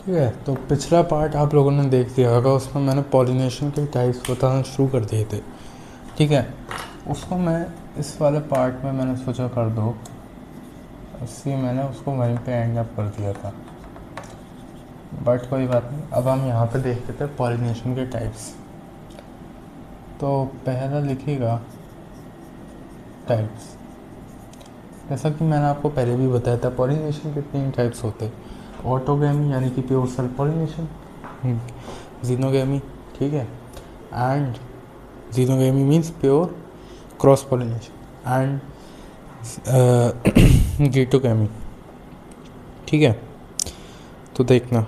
ठीक है, तो पिछला पार्ट आप लोगों ने देख दिया होगा, उसमें मैंने पॉलिनेशन के टाइप्स बताना शुरू कर दिए थे। ठीक है, उसको मैं इस वाले पार्ट में मैंने सोचा कर दो, इसलिए मैंने उसको वहीं पे एंड अप कर दिया था। बट कोई बात नहीं, अब हम यहाँ पे देखते थे पॉलिनेशन के टाइप्स। तो पहला लिखिएगा टाइप्स। जैसा कि मैंने आपको पहले भी बताया था, पॉलिनेशन के 3 टाइप्स होते हैं। ऑटोगैमी यानी कि प्योर सेल्फ पॉलिनेशन, जीनोगैमी, ठीक है, and xenogamy means pure cross pollination, and geitonogamy. ठीक है, तो देखना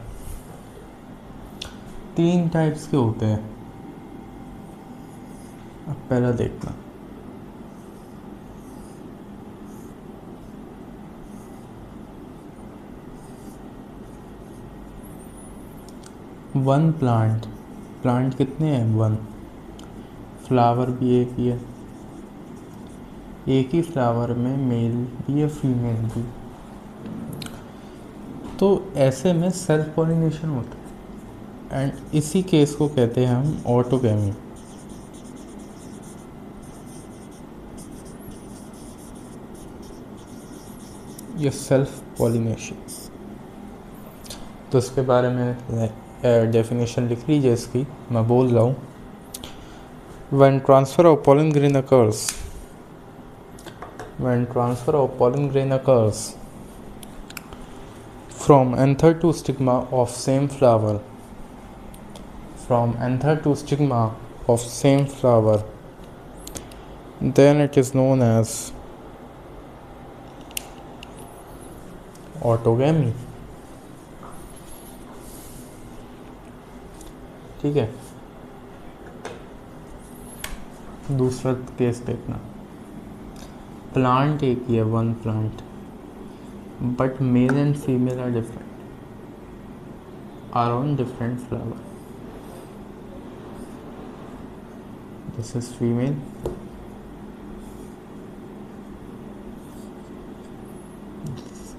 3 टाइप्स के होते हैं। अब पहला देखना, वन प्लांट। प्लांट कितने हैं? 1। फ्लावर भी एक ही है, एक ही फ्लावर में मेल भी है फीमेल भी। तो ऐसे में सेल्फ पॉलिनेशन होता है, एंड इसी केस को कहते हैं हम ऑटोगैमी। या सेल्फ पॉलिनेशन। तो इसके बारे में डेफिनेशन लिख लीजिए इसकी, मैं बोल रहा हूँ। When transfer of pollen grain occurs, when transfer of pollen grain occurs from anther to stigma of same flower, from anther to stigma of same flower, then it is known as autogamy। ठीक है, दूसरा case देखना। Plant एक ही है, 1 plant, but male and female are different, are on different flower. This is female,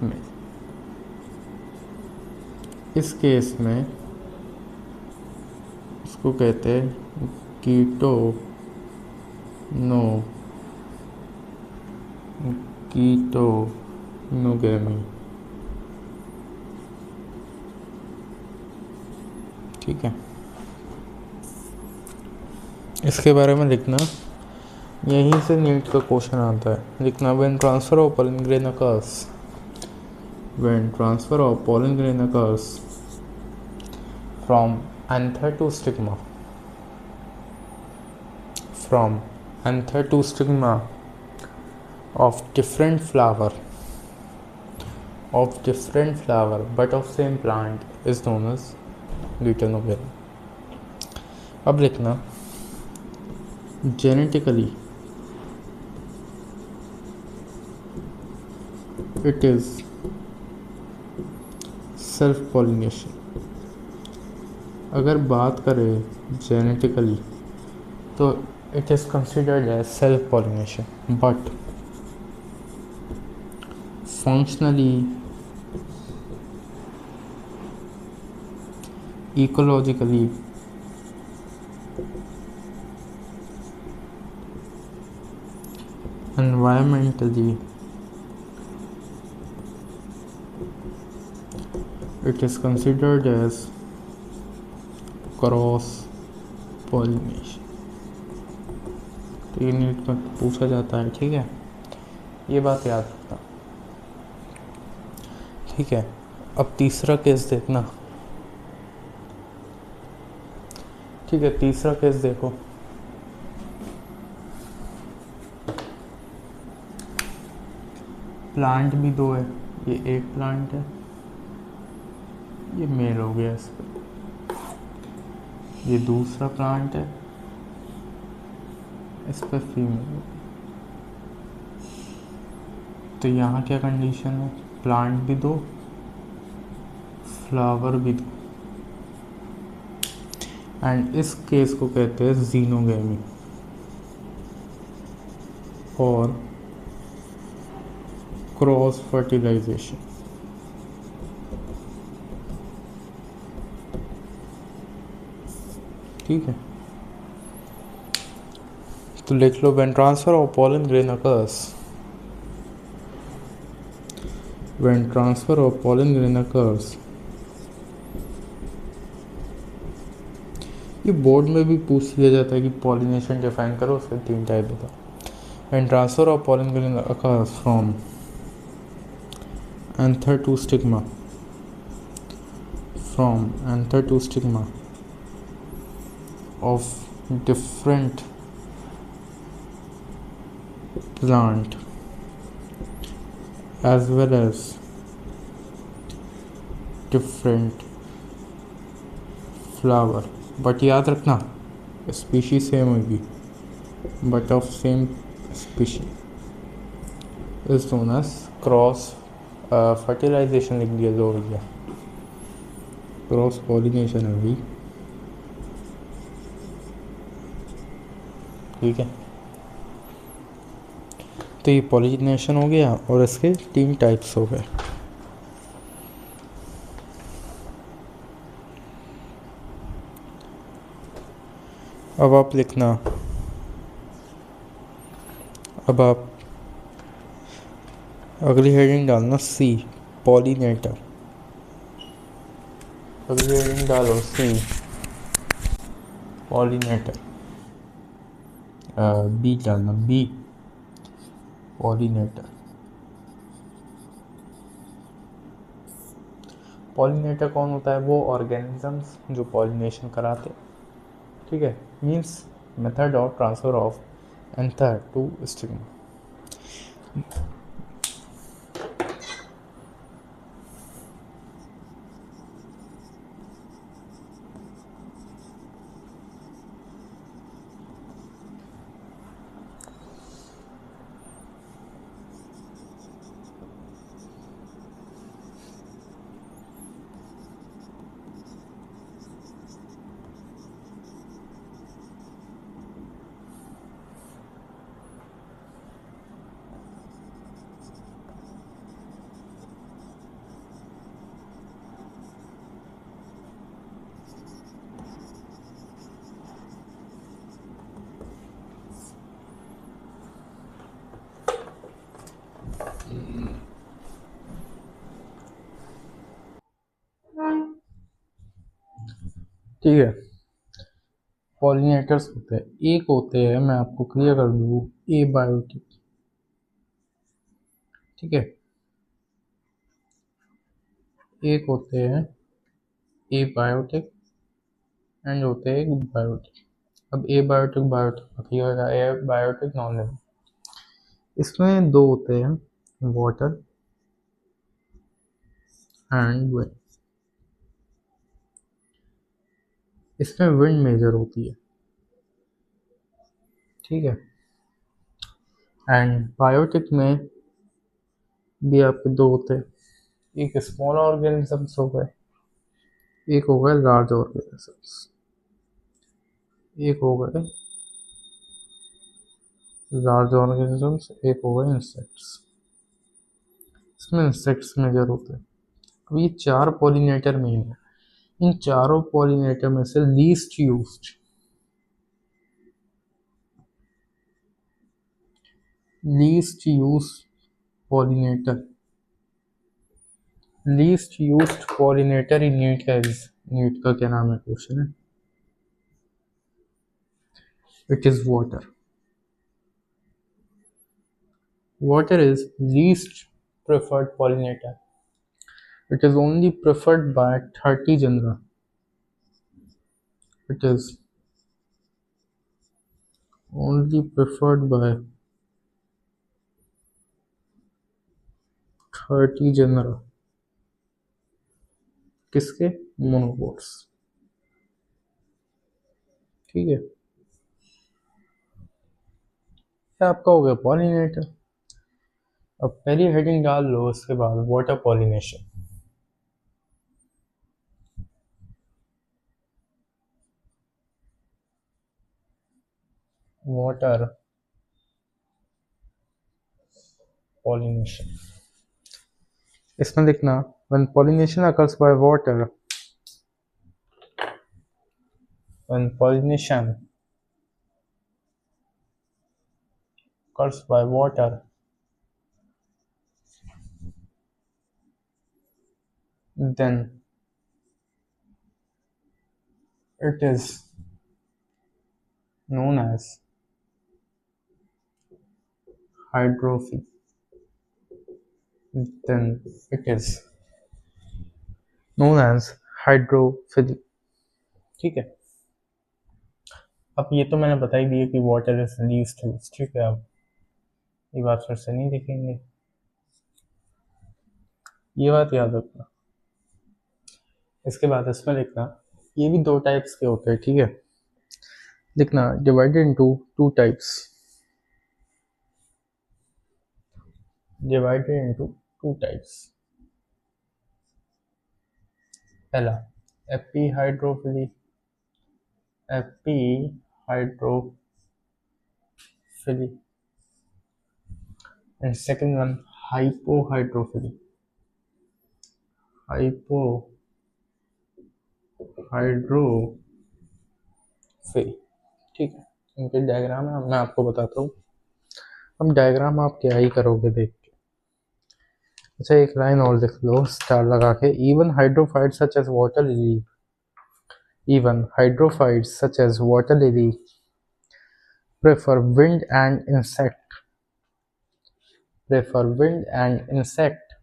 male. इस case में इसको कहते हैं कीटो नो कीटोनोगैमी। ठीक है, इसके बारे में लिखना, यहीं से नीट का क्वेश्चन आता है। लिखना when transfer of pollen grain occurs, when transfer of pollen grain occurs from anther to stigma, from anther to stigma of different flower but of same plant is known as geitonogamy। अब लिखना genetically it is self pollination। अगर बात करें genetically तो it is considered as self pollination, but functionally, ecologically, environmentally it is considered as cross pollination. तो ये NEET में पूछा जाता है। ठीक है, ये बात याद रखना। ठीक है, अब तीसरा केस देखना। ठीक है, तीसरा केस देखो। प्लांट भी 2 है, ये एक प्लांट है, ये मेल हो गया इस पर, ये दूसरा प्लांट है, इस पर फीमेल। तो यहाँ क्या कंडीशन है? प्लांट भी 2, फ्लावर भी 2, एंड इस केस को कहते हैं जीनोगैमी और क्रॉस फर्टिलाइजेशन। ठीक है, तो लिख लो when transfer of pollen grain occurs, when transfer of pollen grain occurs. ये बोर्ड में भी पूछ लिया जाता है कि पॉलिनेशन डिफाइन करो, उसके 3 टाइप बताओ। When transfer of pollen grain occurs from anther to stigma, from anther to stigma of different plant as well as different flower, but याद रखना स्पीशीज सेम होगी, but of same species is known as cross fertilization. लिख दिया जो हो गया, cross pollination है भाई, ठीक है। तो ये पॉलिनेशन हो गया और इसके 3 टाइप्स हो गए। अब आप लिखना, अब आप अगली हेडिंग डालना सी, पॉलिनेटर। अगली हेडिंग डालो सी, पॉलिनेटर। बी डालना, बी पॉलिनेटर। पॉलिनेटर कौन होता है? वो ऑर्गेनिजम्स जो पॉलिनेशन कराते, ठीक है, means method of transfer of anther to stigma. ठीक है, पॉलिनेटर्स होते हैं, एक होते हैं, मैं आपको क्लियर कर दूँ, एबायोटिक, ठीक है, एक होते हैं एबायोटिक एंड होते हैं बायोटिक। अब एबायोटिक बायोटिक क्लियर होगा, एबायोटिक नॉन लिविंग। इसमें 2 होते हैं, वाटर एंड विंड। इसमें विंड मेजर होती है, ठीक है, एंड बायोटिक में भी आपके 2 होते हैं, एक स्मॉल ऑर्गेनिजम्स हो गए, एक हो गए लार्ज ऑर्गेनिजम्स, एक हो गए लार्ज ऑर्गेनिजम्स, एक हो गए इंसेक्ट्स। इसमें इंसेक्ट्स मेजर होते हैं। अब ये 4 पॉलिनेटर में है, इन चारों पॉलिनेटर में से least used pollinator, least used pollinator in NEET का, नीट का क्या नाम है क्वेश्चन है, it is water. Water is least preferred pollinator. It is only preferred by 30 genera. It is only preferred by 30 genera. किसके? मोनोपोड्स, ठीक है। ये आपका हो गया पॉलिनेटर। अब पहली हेडिंग डाल लो, उसके बाद वाटर पॉलिनेशन। वाटर पॉलिनेशन, इसमें लिखना when pollination occurs by water, when pollination occurs by water, then it is known as hydrophy. Then it is known as hydrophily. ठीक है, अब ये तो मैंने बता ही दिया कि वाटर इज लीस्ट यूज, ठीक है। अब ये बात फिर से नहीं देखेंगे, ये बात याद रखना। इसके बाद इसमें लिखना, ये भी दो टाइप्स के होते हैं, ठीक है। लिखना divided into two types, divided into two types. पहला एपीहाइड्रोफिली, एपीहाइड्रोफिली, and second one hypohydrophily, hypohydrophily, ठीक है। इनके डायग्राम है, मैं आपको बताता हूँ। अब डायग्राम आप क्या ही करोगे देख के। अच्छा, एक लाइन और लिख लो स्टार लगा के, even hydrophytes such as water lily, even hydrophytes such as water lily prefer wind and insect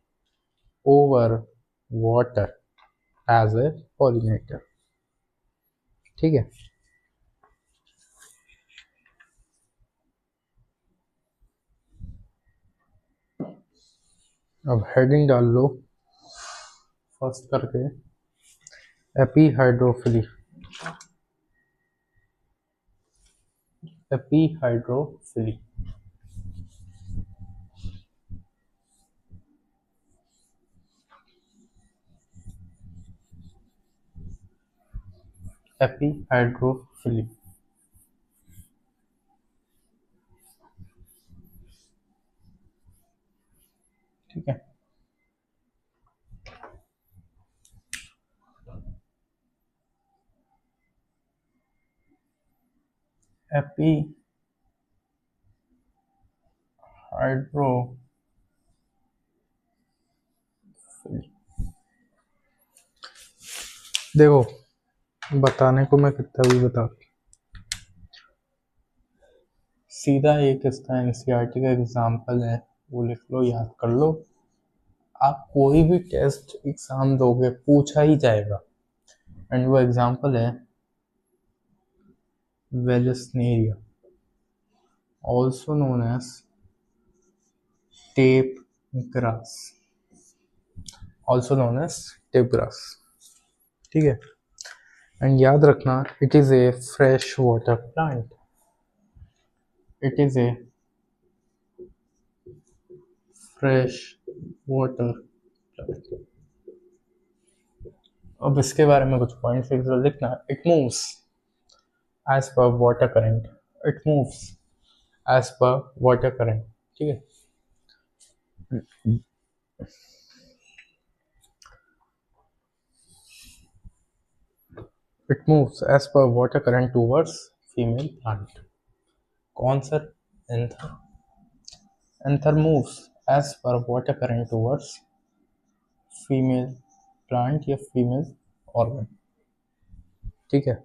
over water as a pollinator, ठीक है। अब हेडिंग डाल लो फर्स्ट करके, एपीहाइड्रोफिली, एपीहाइड्रोफिली, एपीहाइड्रोफिली, ठीक है। एपीहाइड्रोफिली, देखो बताने को मैं कितना भी बता, सीधा एक इसका एनसीईआरटी का एग्जाम्पल है, वो लिख लो, याद कर लो। आप कोई भी टेस्ट एग्जाम दोगे पूछा ही जाएगा, एंड वो एग्जाम्पल है Vallisneria, also known as tape grass, also known as tape grass, ठीक है। एंड याद रखना, it is a fresh water plant, it is a fresh water plant. अब इसके बारे में कुछ पॉइंट्स लिखना, it moves as per water current, it moves as per water current, ठीक है। It moves as per water current towards female plant. कौन सा? Anther, anther moves as per water current towards female plant या female organ, ठीक है।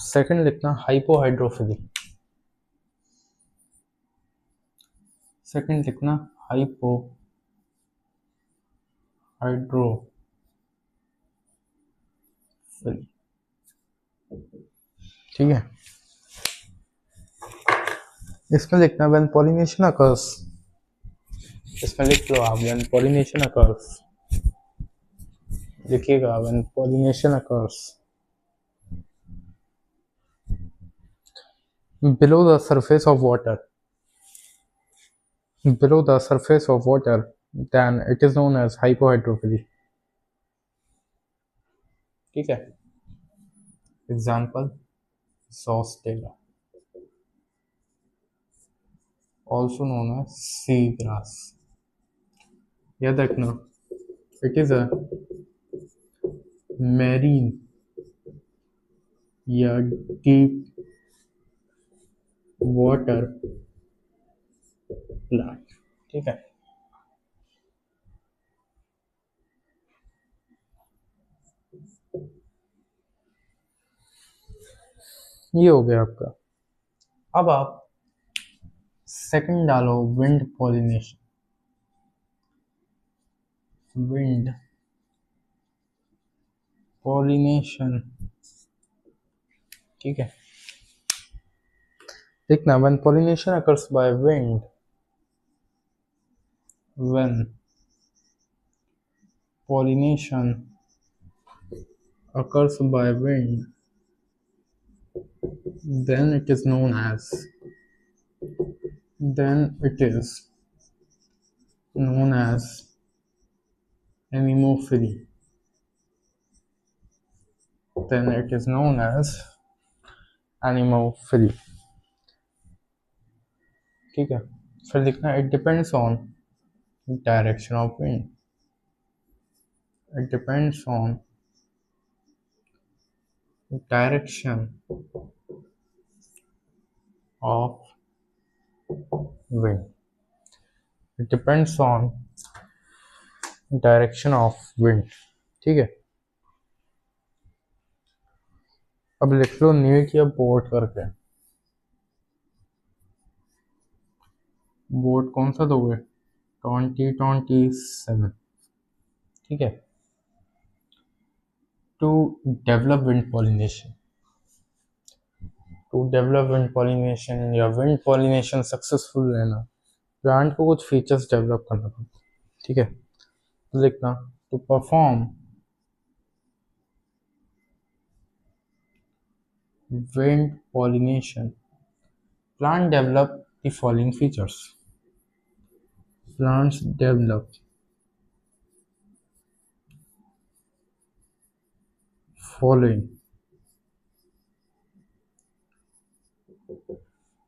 Second लिखना hypohydrophily, second लिखना hypohydrophily, ठीक है। इसमें लिखना व्हेन पॉलिनेशन अकर्स, इसमें लिख लो आप व्हेन पॉलिनेशन अकर्स, लिखिएगा when pollination occurs below the surface of water, below the surface of water, then it is known as hypohydrophily, ठीक है। Example Zostera, also known as sea grass, याद रखना, it is a marine या deep water plant. ठीक है, ये हो गया आपका। अब आप सेकंड डालो, विंड पॉलिनेशन। विंड पॉलिनेशन, ठीक है। देखना, when pollination occurs by wind, when pollination occurs by wind, then it is known as, then it is known as anemophily. Then it is known as anemophily। ठीक है, फिर लिखना, it depends on direction of wind। It depends on direction of wind। It depends on direction of wind। ठीक है, अब लिख लो NEET या बोर्ड करके। बोर्ड कौन सा दोगे? 2027। ठीक है, to develop wind pollination. To develop wind pollination या विंड पॉलिनेशन सक्सेसफुल रहना, प्लांट को कुछ फीचर्स डेवलप करना पड़ता है। ठीक है, तो लिखना, to perform wind pollination, plant develop the following features। Plants develop following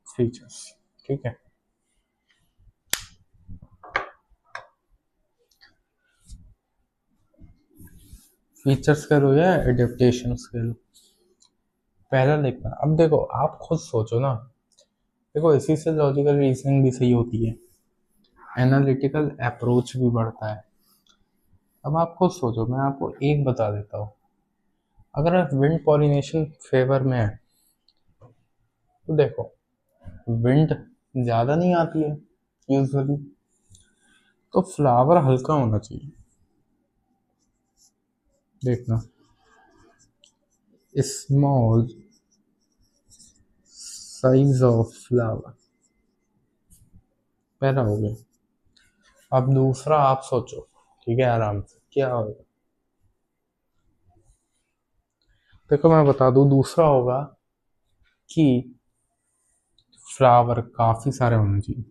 features। ठीक है, फीचर्स करो या एडेप्टेशंस करो, पहला लिखना। अब देखो, आप खुद सोचो ना, देखो इसी से लॉजिकल रीजनिंग भी सही होती है, एनालिटिकल अप्रोच भी बढ़ता है। अब आप खुद सोचो, मैं आपको एक बता देता हूँ, अगर विंड पॉलिनेशन फेवर में है तो देखो, विंड ज़्यादा नहीं आती है यूजुअली, तो फ्लावर हल्का होना चाहिए। देखना, स्मॉल साइज ऑफ फ्लावर, पहला हो गया। अब दूसरा आप सोचो, ठीक है, आराम से क्या होगा। देखो मैं बता दूं, दूसरा होगा कि फ्लावर काफी सारे होने चाहिए,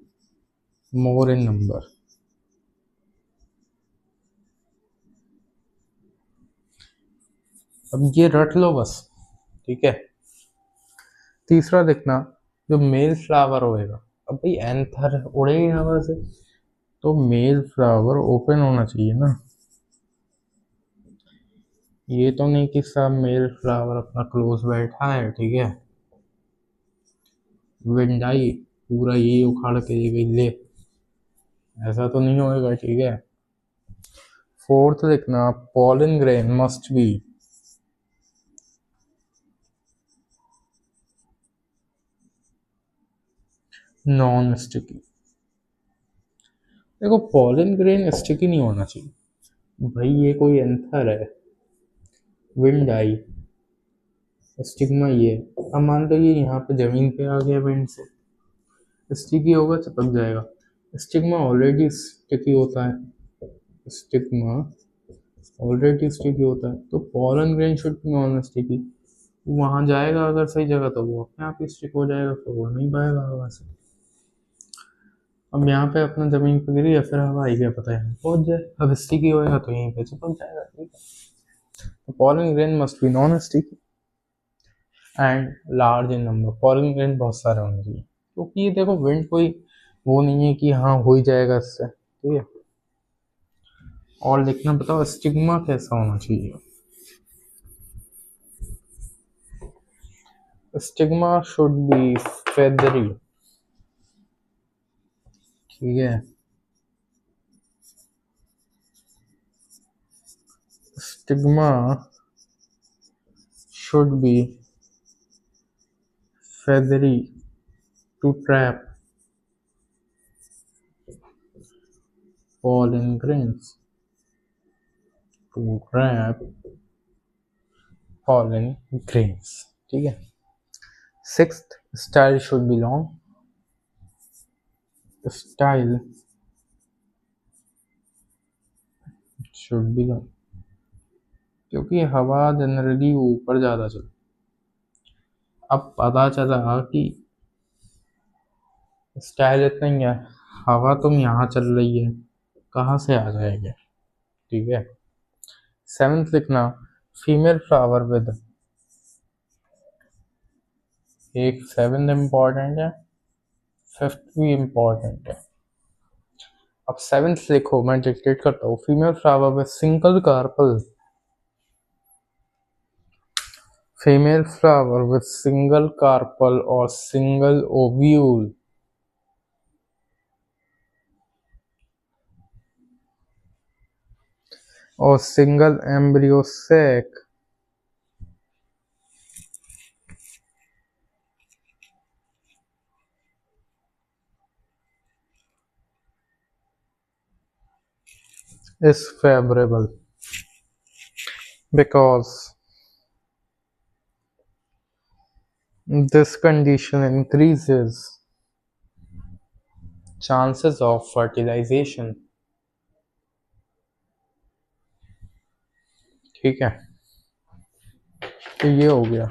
मोर इन नंबर। अब ये रट लो बस, ठीक है। तीसरा देखना, जो मेल फ्लावर होएगा, अब भाई एंथर उड़ेगी हवा से, तो मेल फ्लावर ओपन होना चाहिए ना। ये तो नहीं कि सब मेल फ्लावर अपना क्लोज बैठा है, ठीक है, विंड आई पूरा ये उखाड़ के ये गई ले, ऐसा तो नहीं होएगा। ठीक है, फोर्थ लिखना, pollen grain must be non sticky. देखो पॉलन ग्रेन स्टिकी नहीं होना चाहिए भाई, ये कोई एंथर है, विंड आई, स्टिग्मा ये, अब मान लो ये यहाँ पे जमीन पे आ गया विंड से, स्टिकी होगा, चिपक जाएगा। स्टिग्मा ऑलरेडी स्टिकी होता है, स्टिग्मा ऑलरेडी स्टिकी होता है, तो pollen grain should be non sticky. वहां जाएगा अगर सही जगह तो वो अपने आप ही स्टिक हो जाएगा, तो वो नहीं पाएगा हवा से। अब यहाँ पे अपना जमीन पे गिरी या फिर हवा आई, क्या पता है पहुंच जाए, अब स्टिकी होएगा तो यहीं पे चिपक जाएगा। ठीक है, तो pollen grain must be non sticky and large in number, pollen grain बहुत सारे होने चाहिए, क्योंकि ये देखो विंड कोई वो नहीं है कि हाँ हो ही जाएगा इससे। ठीक है, और लिखना, बताओ स्टिग्मा कैसा होना चाहिए। स्टिग्मा शुड बी फेदरी, ठीक है। Stigma should be feathery to trap pollen grains. To trap pollen grains, ठीक है। Sixth, style should be long. Style should be long, क्योंकि हवा जनरली ऊपर ज़्यादा चलती। अब पता चला कि स्टाइल इतना ही है, हवा तुम यहाँ चल रही है, कहाँ से आ जाएगा, ठीक है। सेवन्थ लिखना, फीमेल फ्लावर विद, एक सेवन इम्पॉर्टेंट है, फिफ्थ भी इम्पॉर्टेंट है। अब सेवन्थ लिखो, मैं डिक्टेट करता हूँ। Female flower with single carpel, female flower with single carpel और सिंगल ओव्यूल, और single embryo sac, is favorable because this condition increases chances of fertilization, ठीक है। तो ये हो गया,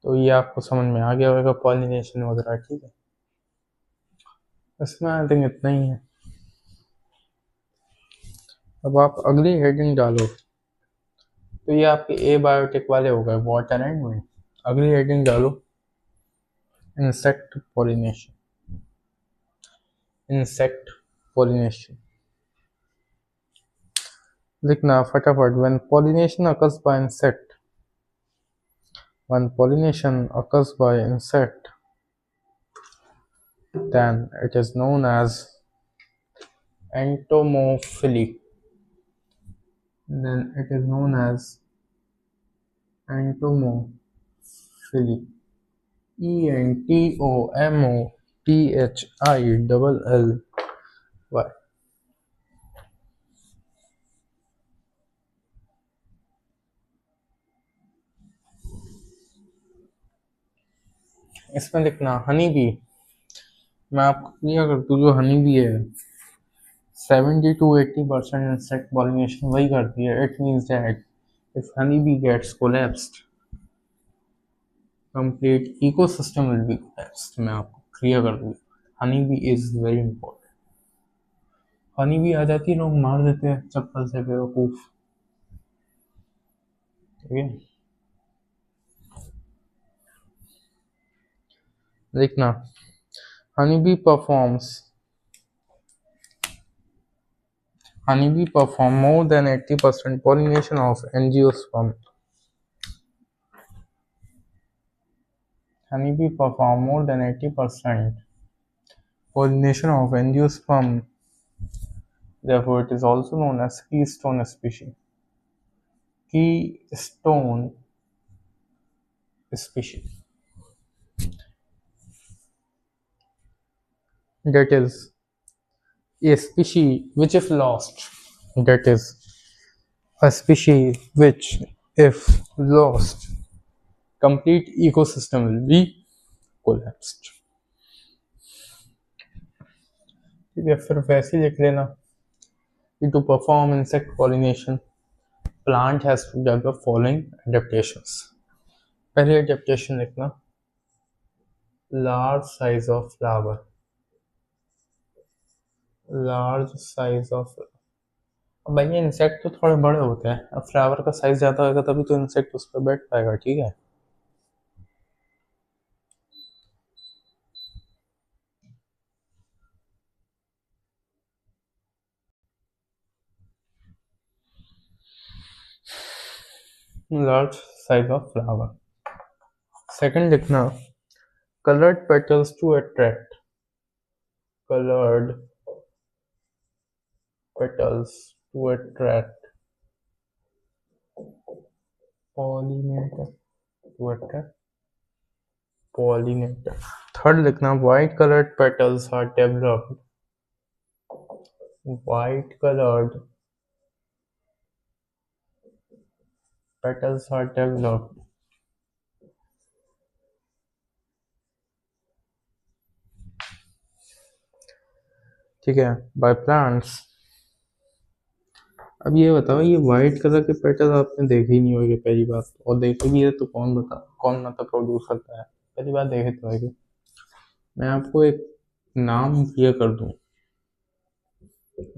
तो ये आपको समझ में आ गया होगा पॉलिनेशन वगैरह, ठीक है। इसमें आई थिंक इतना ही है। अब आप अगली हेडिंग डालो, तो ये आपके ए बायोटिक वाले हो गए, वाटर एंड विंड। अगली हेडिंग डालो, इंसेक्ट पॉलिनेशन, इंसेक्ट पॉलिनेशन लिखना फटाफट। When pollination occurs by insect, when pollination occurs by insect, then it is known as entomophily, then it is known as entomophily, entomophill. इसमें लिखना honey bee, मैं आपको clear कर दूँ, जो हनी बी है 70 to 80% insect pollination वही करती है। It means that if honeybee gets collapsed, complete ecosystem will be collapsed। मैं आपको क्लियर कर दूँ, honeybee is very important। honeybee आ जाती है, लोग मार देते हैं चप्पल से, बेवकूफ, ठीक है। लिखना honeybee perform more than 80% pollination of angiosperm. Honeybee perform more than 80% pollination of angiosperm. Therefore, it is also known as keystone species. Keystone species. That is a species which, if lost, that is a species which, if lost, complete ecosystem will be collapsed। ठीक है, फिर वैसे ही लिख लेना कि to perform insect pollination, plant has to develop following adaptations। पहले adaptation लिखना, large size of flower, large size of, अब भाई ये इंसेक्ट तो थोड़े बड़े होते हैं, अब फ्लावर का साइज ज़्यादा होगा तभी तो इंसेक्ट उस पर बैठ पाएगा, ठीक है। large size of flower. Second लिखना colored petals to attract. Colored petals to attract pollinator. To attract pollinator. Third लिखना white colored petals are developed. White colored petals are developed ठीक है by plants. अब ये बताओ ये वाइट कलर के petal आपने देखे ही नहीं होंगे पहली बात, और देखे भी है तो कौन मतलब प्रोड्यूस करता है, पहली बात देखे तो होंगे. मैं आपको एक नाम क्लियर कर दूं,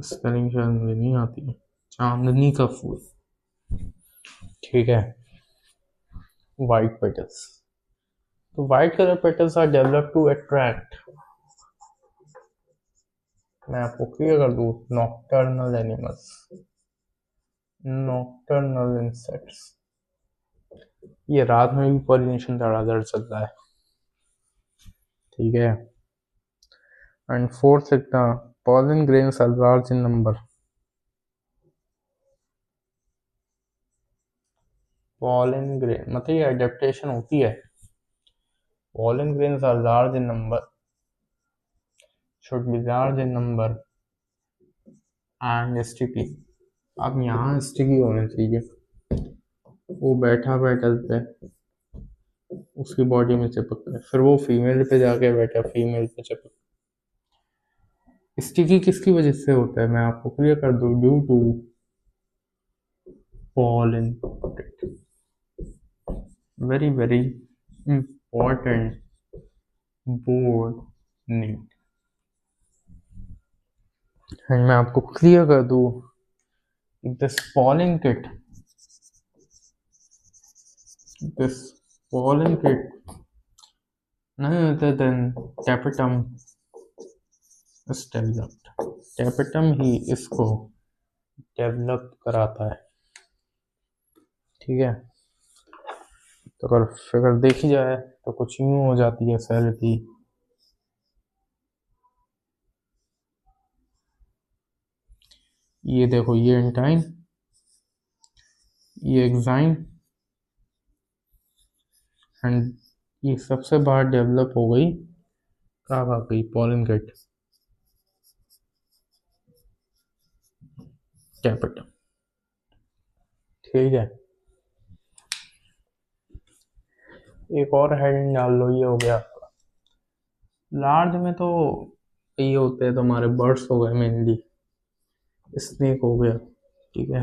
स्पेलिंग शायद मुझे नहीं आती है. चांदनी का फूल, ठीक है. वाइट पेटल्स, तो white colour petals are develop to attract, मैं आपको क्लियर कर दूं, नॉक्टर्नल एनिमल्स, नॉक्टर्नल इंसेक्ट्स. ये रात में भी पॉलिनेशन धड़ाधड़ चलता है, ठीक है. एंड फोर्थ लिखना pollen grains are large in number. pollen grain मतलब ये adaptation होती है. pollen grains are large in number, should be large in number and sticky. अब यहाँ sticky होने चाहिए. वो बैठा पेटल पे, उसकी बॉडी में चिपकता है, फिर वो फीमेल पे जाके बैठा फीमेल पे चिपक. स्टिकी किसकी वजह से होता है मैं आपको क्लियर कर दूं, due to pollen. Very very important board need. And मैं आपको क्लियर कर दूं, this pollen kit none other than tapetum is developed. tapetum ही इसको डेवलप कराता है, ठीक है. तो अगर फिगर देखी जाए तो कुछ यूं हो जाती है सेल की. ये देखो, ये एंटाइन, ये एग्जाइन, एंड ये सबसे बाहर डेवलप हो गई, कहाँ आ गई, पॉलन किट, कैपिटल, ठीक है. एक और हेडिंग डाल लो, ये हो गया आपका. लार्ज में तो ये होते हैं तुम्हारे बर्ड्स हो गए मेनली, स्नेक हो गया, ठीक है.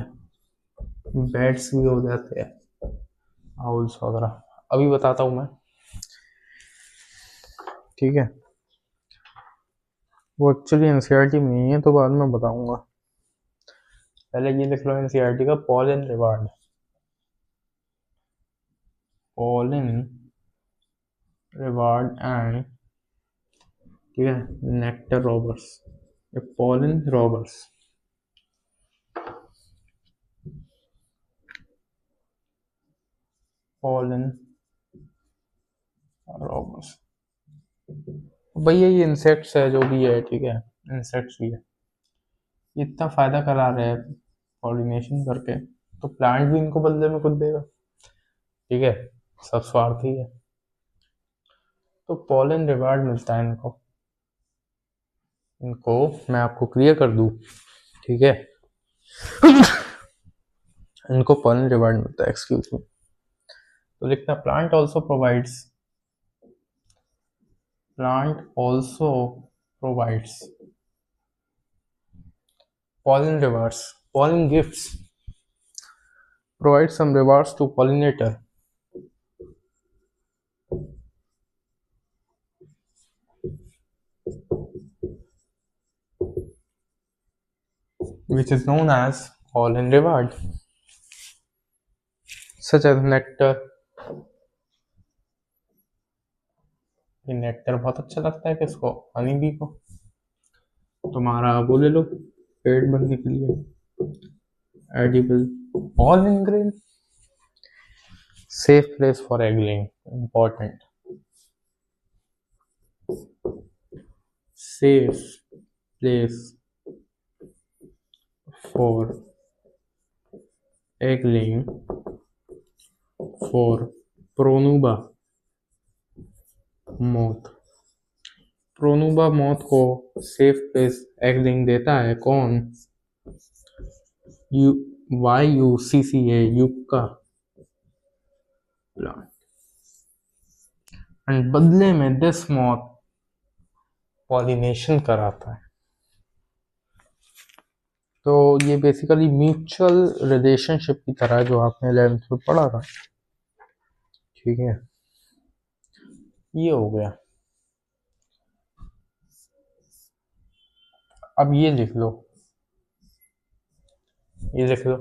बैट्स भी हो जाते हैं, आउल्स वगैरह, अभी बताता हूँ मैं, ठीक है. वो एक्चुअली एनसीईआरटी में नहीं है तो बाद में बताऊंगा. पहले ये लिख लो एनसीईआरटी का pollen reward, pollen reward and, ठीक है, नेक्टर रॉबर्स, ये पॉलन रॉबर्स. पॉलन रॉबर्स भैया ये इंसेक्ट्स है जो भी है, ठीक है, इंसेक्ट्स भी है, इतना फायदा करा रहे हैं पॉलिनेशन करके, तो प्लांट भी इनको बदले में कुछ देगा, ठीक है. सब स्वार्थी है, तो पॉलन रिवार्ड मिलता है इनको. मैं आपको क्लियर कर दूं, ठीक है. इनको पॉलन रिवार्ड मिलता है, एक्सक्यूज मी. तो लिखता plant also provides pollen rewards, pollen gifts, provide some rewards to pollinator. Which is known as pollen reward, such as nectar. ये नेक्टर बहुत अच्छा लगता है किसको, हनी बी को. तुम्हारा वो ले लो पेट भरने के लिए, edible pollen grain. safe place for egg laying, important. Safe place for egg laying for Pronuba moth. Pronuba moth को सेफ प्लेस एग लेइंग देता है कौन? YUCCA yucca plant. एंड बदले में दिस मॉथ पॉलिनेशन कराता है। तो ये बेसिकली म्यूचुअल रिलेशनशिप की तरह जो आपने 11th में पढ़ा था, ठीक है, ये हो गया। अब ये लिख लो, ये लिख लो,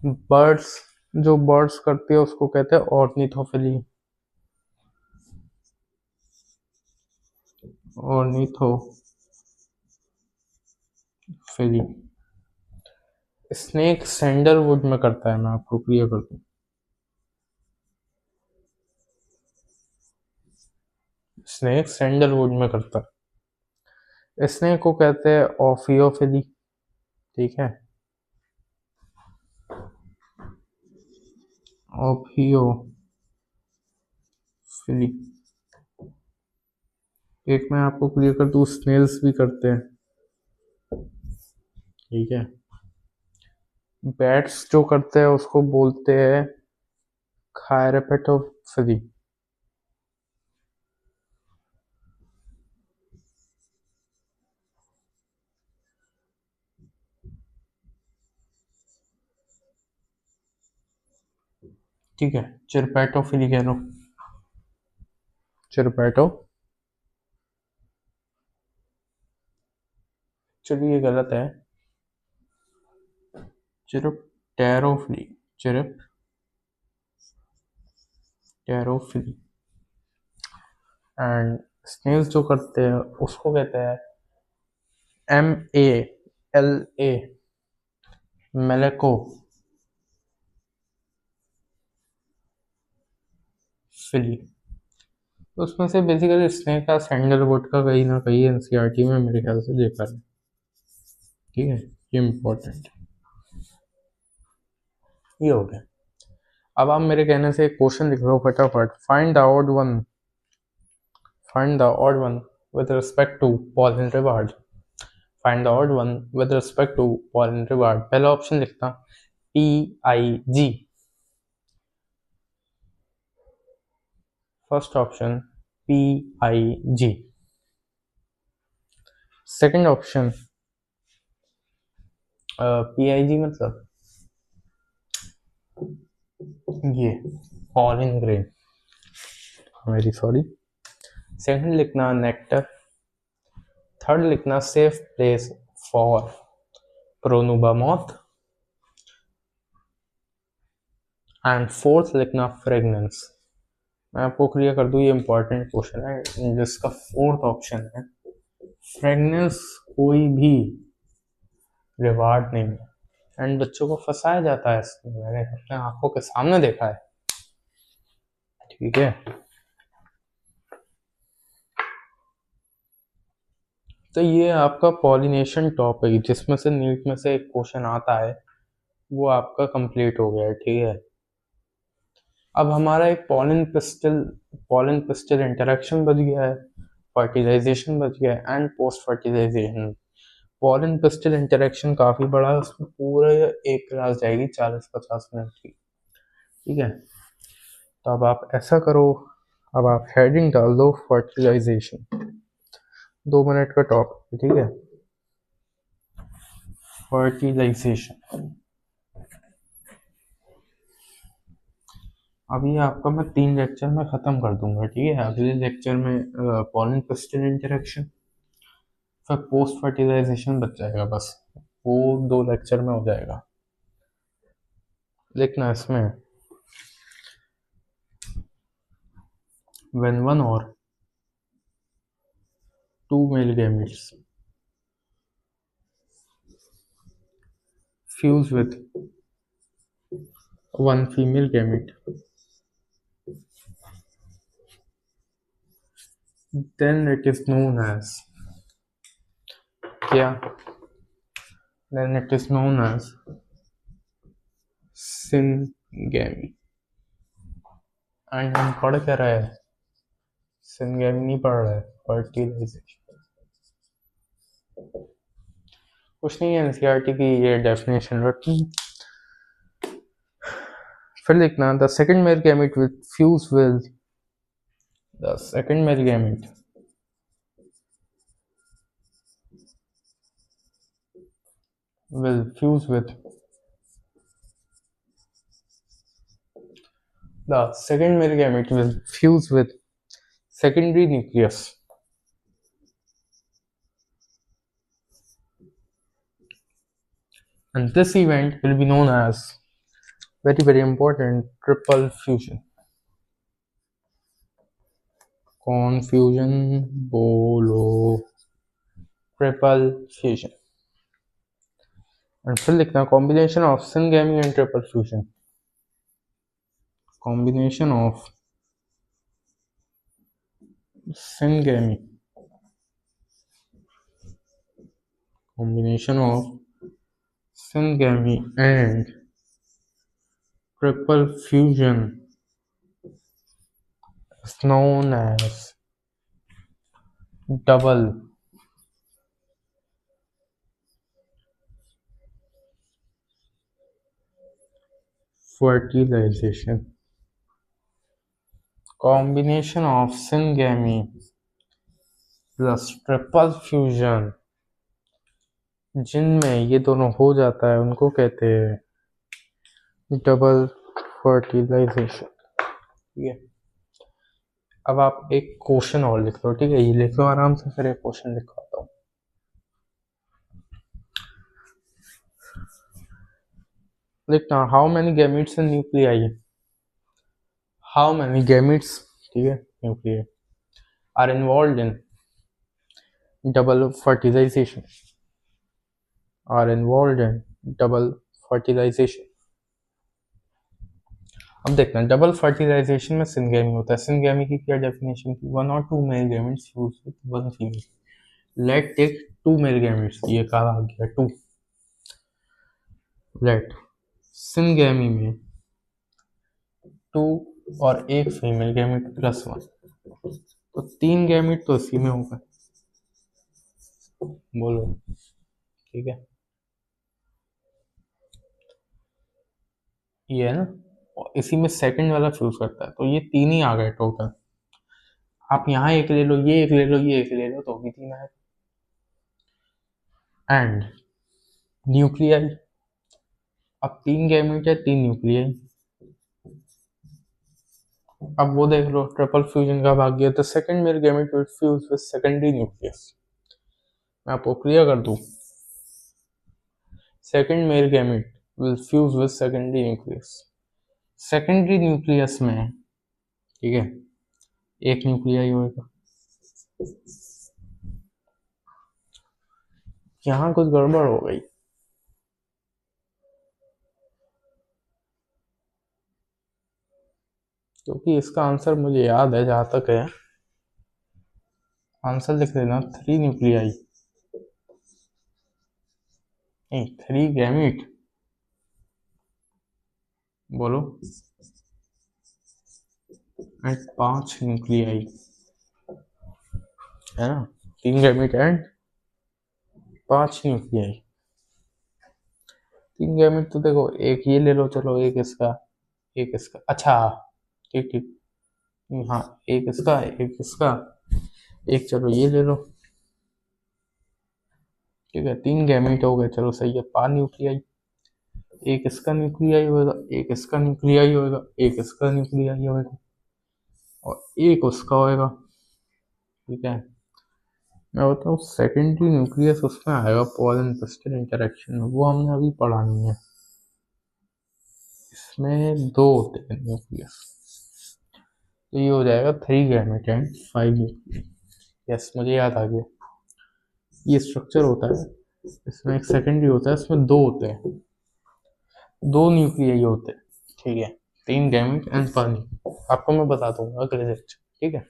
बर्ड्स, जो बर्ड्स करती है उसको कहते हैं ऑर्निथोफिली। ऑर्निथोफिली। स्नेक सैंडलवुड में करता है, मैं आपको क्लियर कर दूं। स्नेक सैंडलवुड में करता है। स्नेक को कहते हैं ऑफियोफिली, ठीक है, ऑफियोफिली। एक मैं आपको क्लियर कर दूं, स्नेल्स भी करते हैं, ठीक है। बैट्स जो करते हैं उसको बोलते हैं खायरपेटोफिली। ठीक है, चिरपैटोफिली कह लो, चिरपैटो। चलिए ये गलत है, चिरपटेरोफिली, चिरपटेरोफिली। एंड स्नेल्स जो करते हैं उसको कहते हैं MALA, मेलेको फिली। तो उसमें से बेसिकली स्नेक का सैंडलवुड का कहीं ना कहीं एनसीईआरटी में मेरे ख्याल से देखा है, ठीक है, ये इम्पोर्टेंट, ये हो गया। अब आप मेरे कहने से एक क्वेश्चन लिख लो फटाफट, find the odd one, find the odd one with respect to pollen reward, find the odd one with respect to pollen reward. पहला ऑप्शन लिखता PIG, first option PIG। Second option PIG मतलब ये pollen grain, very sorry. Second लिखना nectar, third लिखना safe place for pronuba moth, and fourth लिखना fragrance. मैं आपको clear कर दूं, ये इंपॉर्टेंट क्वेश्चन है जिसका फोर्थ ऑप्शन है फ्रेगनेंस। कोई भी रिवार्ड नहीं है, एंड बच्चों को फंसाया जाता है इसमें, मैंने अपने आंखों के सामने देखा है, ठीक है। तो ये आपका पॉलिनेशन टॉपिक जिसमें से नीट में से एक क्वेश्चन आता है वो आपका कंप्लीट हो गया है, ठीक है। अब हमारा एक पॉलन पिस्टल इंटरेक्शन बच गया है, फर्टिलाइजेशन बच गया है, and post fertilization. Pollen pistil interaction काफ़ी बड़ा है, उसमें पूरा एक क्लास जाएगी 40-50 मिनट की, ठीक है। तो अब आप ऐसा करो, अब आप हेडिंग डाल दो फर्टिलाइजेशन, 2 मिनट का टॉपिक, ठीक है, फर्टिलाइजेशन। अभी आपका मैं 3 लेक्चर में ख़त्म कर दूंगा, ठीक है। अगले लेक्चर में पॉलन पिस्टल इंटरेक्शन, फिर पोस्ट फर्टिलाइजेशन बच जाएगा, बस वो 2 लेक्चर में हो जाएगा। लिखना इसमें when one or two male gametes fuse with one female gamete, then it is known as क्या then it is known as syngamy। And हम पढ़ क्या रहे हैं, syngamy नहीं पढ़ रहे, fertilization। कुछ नहीं है, एनसीईआरटी की ये डेफिनेशन रखनी। फिर लिखना the second male gamete will fuse with the second male gamete will fuse with the second male gamete will fuse with secondary nucleus and this event will be known as very important triple fusion। confusion बोलो, triple fusion। and फिर लिखना combination of syngamy and triple fusion। combination of syngamy, combination of syngamy and triple fusion is known as double fertilization। combination of syngamy plus triple fusion, जिनमें ये दोनों हो जाता है उनको कहते हैं डबल फर्टिलाइजेशन। ठीक है, अब आप एक क्वेश्चन और लिख लो। ठीक है, ये लिख लो आराम से, फिर एक क्वेश्चन लिखवाता हूँ। लिखना how many gametes and nuclei, how many gametes, ठीक है, nuclei are involved in double fertilization, are involved in double fertilization. अब देखना डबल फर्टिलाइजेशन में सिंगेमी होता है। सिंगेमी की क्या डेफिनेशन थी, 1 or 2 male gametes fuse with 1 female. Let take 2 male gametes, ये कहा गया 2। लेट सिंगेमी में 2 और 1 फीमेल गैमेट प्लस 1, तो 3 गैमेट तो इसी में होगा। बोलो, ठीक है, ये है ना, इसी में सेकंड वाला फ्यूज करता है, तो ये 3 ही आ गए टोटल। आप यहाँ एक ले लो, ये एक ले लो, ये एक ले लो, तो भी 3 आए। एंड न्यूक्लियाई, अब 3 गैमेट है, 3 न्यूक्लियाई। अब वो देख लो ट्रिपल फ्यूजन का भाग गया, तो second male gamete will fuse with secondary nucleus. मैं आपको क्लियर कर दूं, second male gamete will fuse with secondary nucleus. Secondary nucleus में, ठीक है, एक न्यूक्लियाई होगा। यहाँ कुछ गड़बड़ हो गई, क्योंकि इसका आंसर मुझे याद है, जहां तक है आंसर लिख लेना 3 न्यूक्लियाई, नहीं 3 गैमेट, बोलो, एंड 5 न्यूक्लियाई, है ना, 3 गैमेट एंड 5 न्यूक्लियाई। 3 गैमेट तो देखो, एक ये ले लो, चलो एक इसका, एक इसका, अच्छा ठीक ठीक, हाँ एक इसका, एक इसका, एक चलो ये ले लो, ठीक है, 3 गैमेट हो गए, चलो सही है। 5 न्यूक्लियाई, एक इसका न्यूक्लियाई होगा, एक इसका न्यूक्लियाई होगा, एक इसका न्यूक्लियाई होगा, और एक उसका होगा। ठीक है, मैं बताऊँ सेकेंडरी न्यूक्लियस उसमें आएगा पोलन पिस्टन इंटरेक्शन में, वो हमने अभी पढ़ा नहीं है। इसमें 2 होते हैं न्यूक्लियस, तो ये हो जाएगा 3 गैमेट एंड 5 न्यूक्लियस। यस, मुझे याद आ गया, ये स्ट्रक्चर होता है, इसमें एक सेकेंडरी होता है, इसमें 2 होते हैं, 2 न्यूक्लियाई होते हैं। ठीक है, 3 गैमेट एंड 5 न्यूक्लियस, आपको मैं बता दूंगा अगले लेक्चर। ठीक है,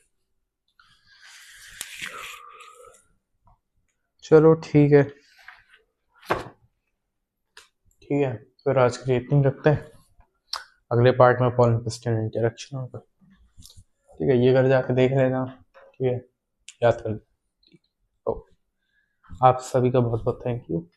चलो ठीक है, ठीक है, फिर आज के लिए इतनी रखते हैं। अगले पार्ट में पॉलिन पिस्टन इंटरेक्शन होगा। ठीक है, ये घर जाके देख लेना। ठीक है, याद कर। तो आप सभी का बहुत बहुत थैंक यू।